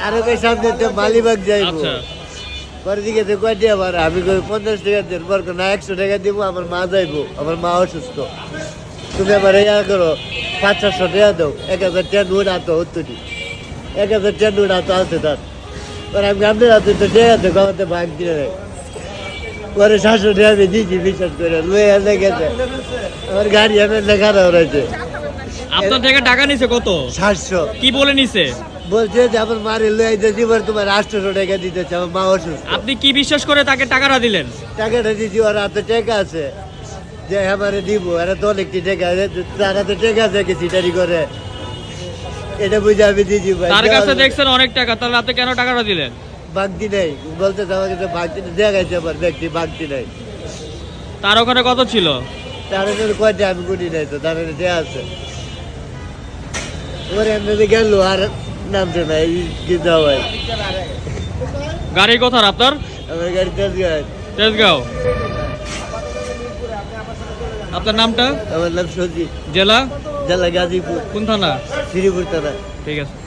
আরো কই সামনে তো মালিবাগ যাইবো আচ্ছা পরে দিকে তো কয় দিয়ে আবার আমি কই 50 টাকা দেন পর না 100 টাকা দিব আমার মা যাইবো আমার মা অসুস্থ তুমি আমার ইয়া করো 500 টাকা দাও 1000 টাকা নোট আতো হতুনি 1000 টাকা নোট আতো আছে তার পরে আমি গামলে রাতে তো টাকা তো গাওয়াতে ভাগ দিয়ে দেয় পরে 700 টাকা আমি দিয়েছি বিশ্বাস করে লয়ে এনে গেছে আমার গাড়ি আমি লেখা দেওয়া রয়েছে আপনার থেকে টাকা নিছে কত 700 কি বলে নিছে বলছে যে আমার মারে লয়ে আইতেছি এবার তোমার 800 টাকা দিতেছে আমার মা অসুস্থ আপনি কি বিশ্বাস করে তাকে টাকাটা দিলেন টাকাটা দিচ্ছি ওর হাতে টাকা আছে যে আমারে দিব এরা তো অনেকটি টাকা তার হাতে টাকা আছে কি সিটারি করে এটা বুঝে আমি দিয়েছি ভাই তার কাছে দেখছেন অনেক টাকা তাহলে আপনি কেন টাকাটা দিলেন বাগদি নেই বলতে আমার কাছে বাগদি দেখাইছে আমার ব্যক্তি বাগদি নাই তার ওখানে কত ছিল তার কয়টা আমি গুনি নাই তো তার দেয়া আছে ওর এমনি গেল আর নামছে না এই কিন্তু ভাই গাড়ি কোথার আপনার আমার গাড়ি তেজগাঁও তেজগাঁও আপনার নামটা আমার নাম সজি জেলা জেলা গাজীপুর কোন থানা শ্রীপুর থানা ঠিক আছে